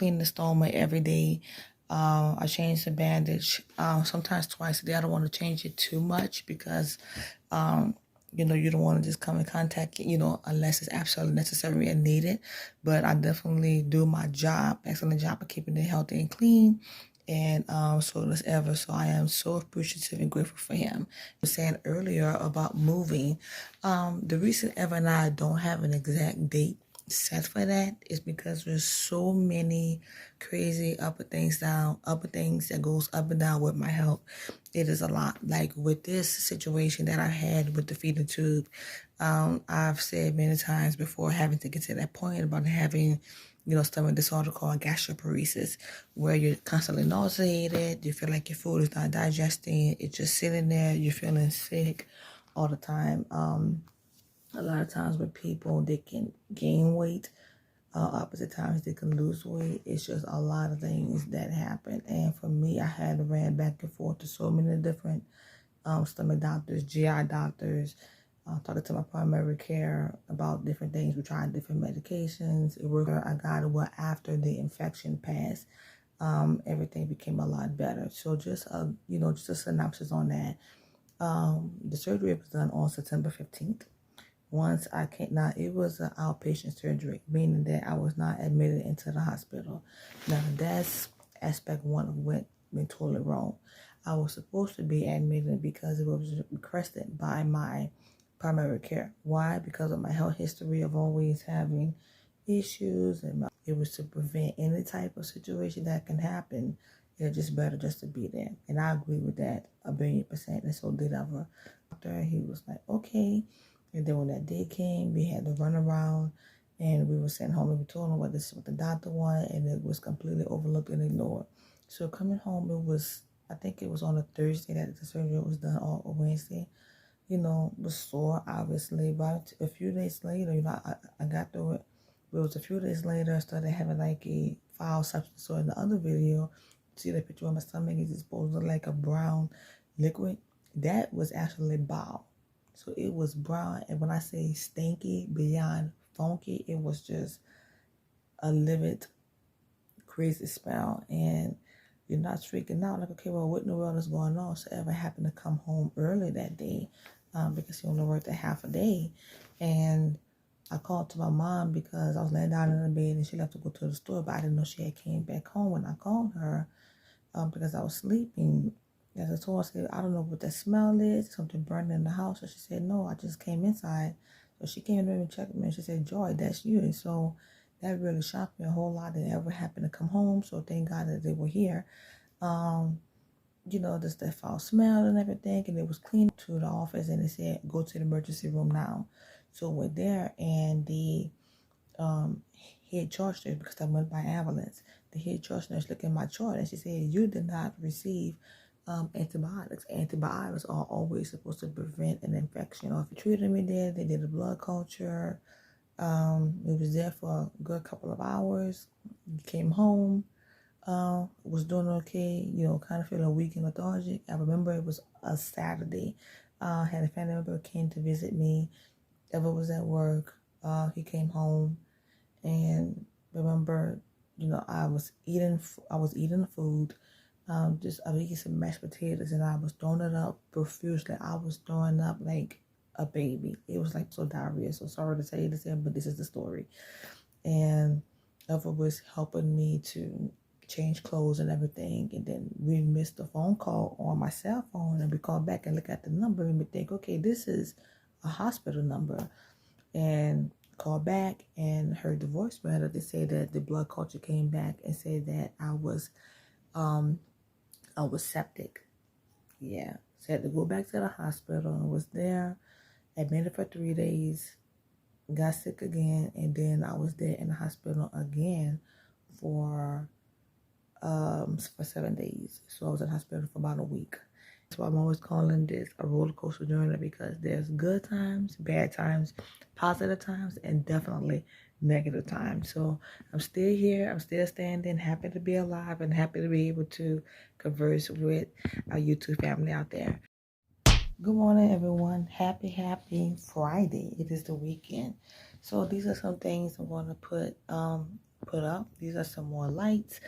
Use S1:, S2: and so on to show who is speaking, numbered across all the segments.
S1: clean the stoma every day. I change the bandage sometimes twice a day. I don't want to change it too much because, you don't want to just come in contact, unless it's absolutely necessary and needed. But I definitely do my job, excellent job of keeping it healthy and clean. And so does Ever. So I am so appreciative and grateful for him. I was saying earlier about moving. The reason Ever and I don't have an exact date set for that is because there's so many crazy up and things that goes up and down with my health. It is a lot. Like with this situation that I had with the feeding tube, I've said many times before having to get to that point about having stomach disorder called gastroparesis, where you're constantly nauseated, you feel like your food is not digesting, it's just sitting there, you're feeling sick all the time. A lot of times with people, they can gain weight. Opposite times they can lose weight. It's just a lot of things that happen. And for me, I had ran back and forth to so many different stomach doctors, GI doctors, talking to my primary care about different things. We tried different medications. I got it after the infection passed. Everything became a lot better. So just just a synopsis on that. The surgery was done on September 15th. Once I came, now it was an outpatient surgery, meaning that I was not admitted into the hospital. Now that's aspect one went totally wrong. I was supposed to be admitted because it was requested by my primary care. Why? Because of my health history of always having issues, and it was to prevent any type of situation that can happen. It's just better just to be there, and I agree with that 1,000,000%. And so did Ever. After he was like, okay. And then when that day came, we had to run around and we were sent home and we told them this is what the doctor wanted, and it was completely overlooked and ignored. So coming home, I think it was on a Thursday that the surgery was done, or a Wednesday. Was sore, obviously. But a few days later, I got through it. But it was a few days later, I started having like a foul substance. So in the other video, see the picture of my stomach is supposed to look like a brown liquid. That was actually bile. So it was brown, and when I say stinky, beyond funky, it was just a livid, crazy smell. And you're not freaking out like, okay, well, what in the world is going on? So Ever happened to come home early that day because he only worked a half a day. And I called to my mom because I was laying down in the bed and she left to go to the store, but I didn't know she had came back home when I called her because I was sleeping. As I told her, I said, I don't know what that smell is, something burning in the house. So she said, no, I just came inside. So she came in the room and checked me, and she said, Joy, that's you. And so that really shocked me a whole lot. That Ever happened to come home. So thank God that they were here. Just that foul smell and everything. And it was clean to the office, and they said, go to the emergency room now. So we're there, and the head charge nurse, because I went by ambulance, the head charge nurse looked at my chart and she said, you did not receive antibiotics. Antibiotics are always supposed to prevent an infection. Or if you treated me there, they did a blood culture. It was there for a good couple of hours. Came home, was doing okay, kind of feeling weak and lethargic. I remember it was a Saturday. Had a family member came to visit me. Ever was at work. He came home, and remember, I was eating the food. I was eating some mashed potatoes, and I was throwing it up profusely. I was throwing up like a baby. It was like so diarrhea. So sorry to tell you this, but this is the story. And Ever was helping me to change clothes and everything. And then we missed a phone call on my cell phone, and we called back and look at the number and we think, okay, this is a hospital number. And called back and heard the voicemail that they said that the blood culture came back and said that I was septic. Yeah. So I had to go back to the hospital and was there, admitted for 3 days, got sick again, and then I was there in the hospital again for 7 days. So I was in the hospital for about a week. So I'm always calling this a roller coaster journey, because there's good times, bad times, positive times, and definitely negative times. So I'm still here. I'm still standing, happy to be alive, and happy to be able to converse with our YouTube family out there. Good morning, everyone. Happy Friday. It is the weekend. So these are some things I'm going to put put up. These are some more lights.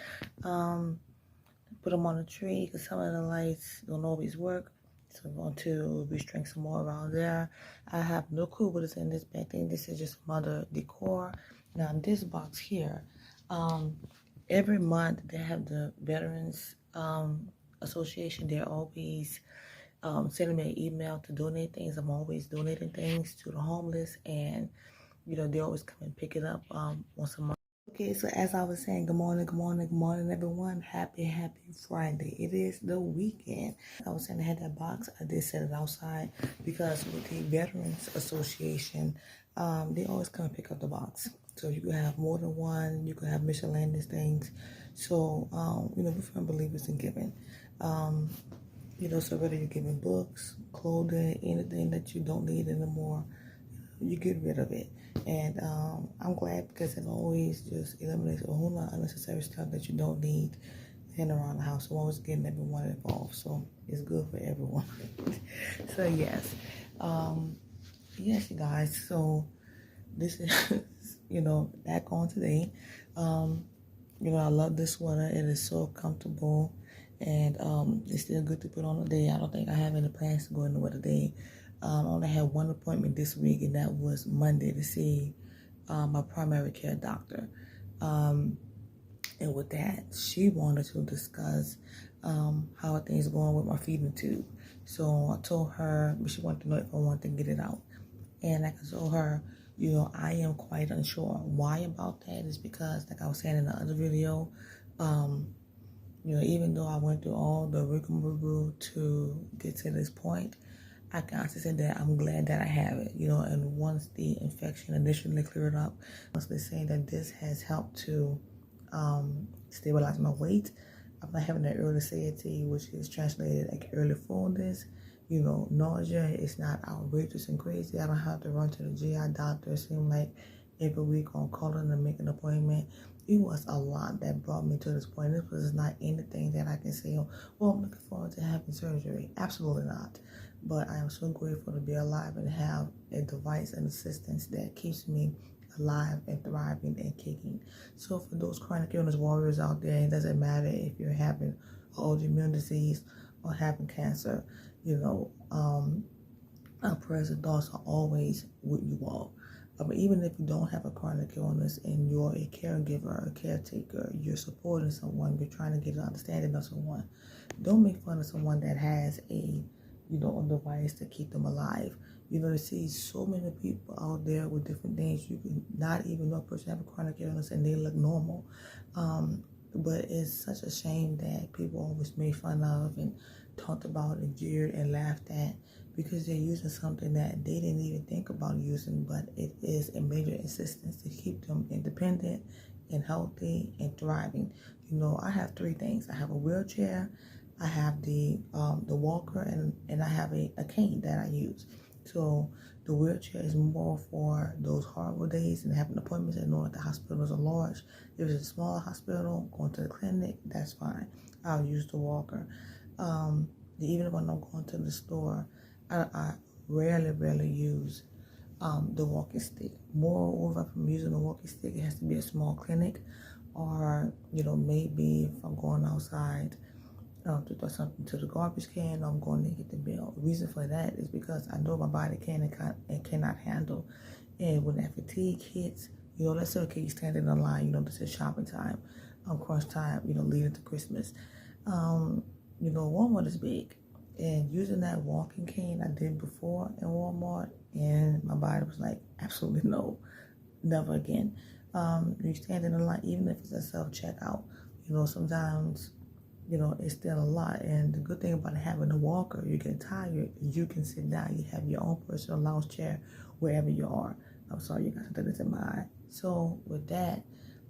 S1: Put them on the tree because some of the lights don't always work. So I'm going to restring some more around there. I have no clue what is in this bag thing. This is just some other decor. Now in this box here, every month they have the Veterans Association. They're always sending me an email to donate things. I'm always donating things to the homeless, and you know, they always come and pick it up once a month. Okay, so as I was saying, good morning, good morning, good morning, everyone. Happy Friday. It is the weekend. I was saying I had that box. I did set it outside because with the Veterans Association, they always come and pick up the box. So you can have more than one. You can have miscellaneous things. So, you know, we're firm believers in giving. You know, so whether you're giving books, clothing, anything that you don't need anymore, you get rid of it. And I'm glad because it always just eliminates a whole lot of unnecessary stuff that you don't need in around the house. So I'm always getting everyone involved. So it's good for everyone. So yes. Yes, you guys. So this is, you know, back on today. You know, I love this sweater. It is so comfortable. And it's still good to put on today. I don't think I have any plans to go anywhere today. I only had one appointment this week, and that was Monday to see my primary care doctor. And with that, she wanted to discuss how are things going with my feeding tube. So I told her, she wanted to know if I wanted to get it out. And like I told her, you know, I am quite unsure. Why about that is because, like I was saying in the other video, you know, even though I went through all the rigmarole to get to this point, I can honestly say that I'm glad that I have it, you know, and once the infection initially cleared up, honestly saying that this has helped to stabilize my weight. I'm not having that early satiety, which is translated like early fullness, you know, nausea. It's not outrageous and crazy. I don't have to run to the GI doctor. It seemed like every week on calling and make an appointment. It was a lot that brought me to this point. This was not anything that I can say, oh, well, I'm looking forward to having surgery. Absolutely not. But I am so grateful to be alive and have a device and assistance that keeps me alive and thriving and kicking. So for those chronic illness warriors out there, it doesn't matter if you're having autoimmune disease or having cancer, you know, our prayers and thoughts are always with you all. But even if you don't have a chronic illness and you're a caregiver, a caretaker, you're supporting someone, you're trying to get an understanding of someone, don't make fun of someone that has a, you know, a device to keep them alive. You know, you see so many people out there with different things. You can not even know a person have a chronic illness and they look normal. But it's such a shame that people always made fun of and talked about and jeered and laughed at because they're using something that they didn't even think about using, but it is a major assistance to keep them independent and healthy and thriving. You know, I have three things. I have a wheelchair, I have the walker, and I have a cane that I use. So the wheelchair is more for those horrible days and having appointments and knowing the hospitals are large. If it's a small hospital, going to the clinic, that's fine. I'll use the walker. Even when I'm going to the store, I rarely use the walking stick. Moreover, if I'm using a walking stick, it has to be a small clinic, or you know, maybe if I'm going outside to throw something to the garbage can, I'm going to get the bill. The reason for that is because I know my body can and cannot handle. And when that fatigue hits, you know, let's say, okay, you're standing in line, you know, this is shopping time, crunch time, you know, leading to Christmas. You know, Walmart is big. And using that walking cane I did before in Walmart, and my body was like, absolutely no, never again. You stand in the line, even if it's a self-checkout, you know, sometimes, you know, it's still a lot. And the good thing about having a walker, you get tired, you can sit down, you have your own personal lounge chair wherever you are. I'm sorry, you guys, that is in my eye. So with that,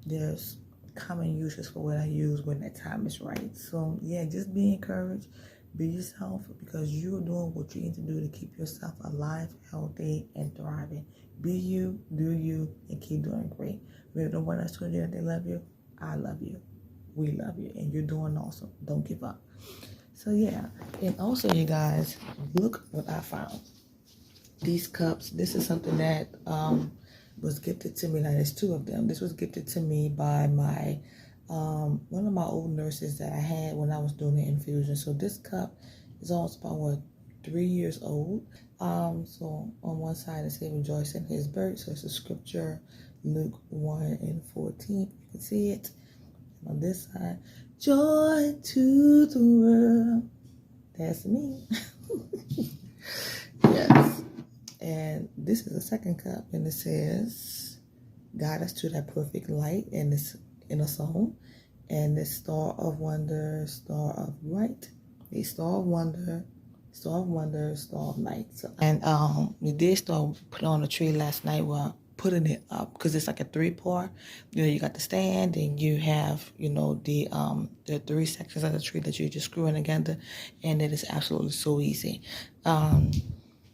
S1: there's common uses for what I use when that time is right. So yeah, just be encouraged. Be yourself because you're doing what you need to do to keep yourself alive, healthy, and thriving. Be you, do you, and keep doing great. If no one else told you that they love you, I love you. We love you, and you're doing awesome. Don't give up. So yeah, and also you guys, look what I found. These cups. This is something that was gifted to me. Now there's two of them. This was gifted to me by my one of my old nurses that I had when I was doing the infusion. So this cup is almost about, what, 3 years old. So on one side it says rejoice in his birth. So it's a scripture, Luke 1:14. You can see it. On this side, joy to the world. That's me. Yes. And this is the second cup, and it says, guide us to that perfect light, and it's in a song. And this star of wonder, star of light, a star of wonder, star of wonder, star of light. So, and we did start putting on the tree last night. Well, putting it up because it's like a 3-part. You know, you got the stand, and you have, you know, the 3 sections of the tree that you're just screwing together, and it is absolutely so easy.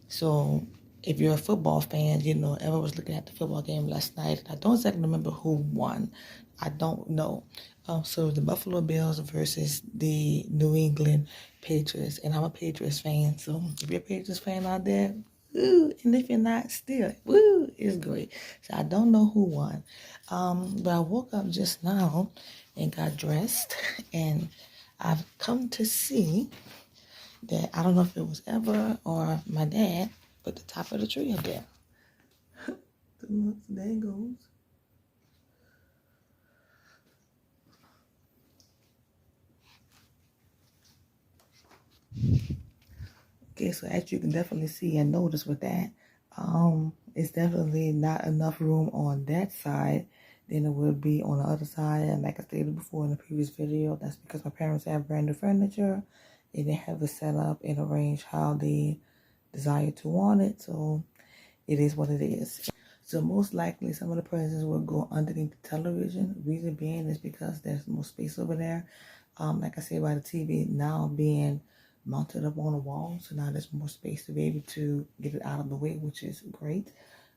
S1: So if you're a football fan, you know, Eva was looking at the football game last night. I don't exactly remember who won. I don't know. So the Buffalo Bills versus the New England Patriots. And I'm a Patriots fan. So if you're a Patriots fan out there, woo, and if you're not, still, woo, it's great. So I don't know who won. But I woke up just now and got dressed. And I've come to see that I don't know if it was Eva or my dad, but the top of the tree up there. There it goes. Okay, so as you can definitely see and notice with that, it's definitely not enough room on that side than it would be on the other side. And like I stated before in the previous video, that's because my parents have brand new furniture and they have it set up and arranged how they desire to want it. So it is what it is. So most likely some of the presents will go underneath the television. Reason being is because there's more space over there. Like I said, by the TV now being mounted up on the wall, so now there's more space to be able to get it out of the way, which is great.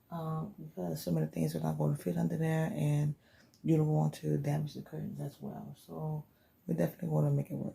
S1: Because some of the things are not going to fit under there, and you don't want to damage the curtains as well. So we definitely want to make it work.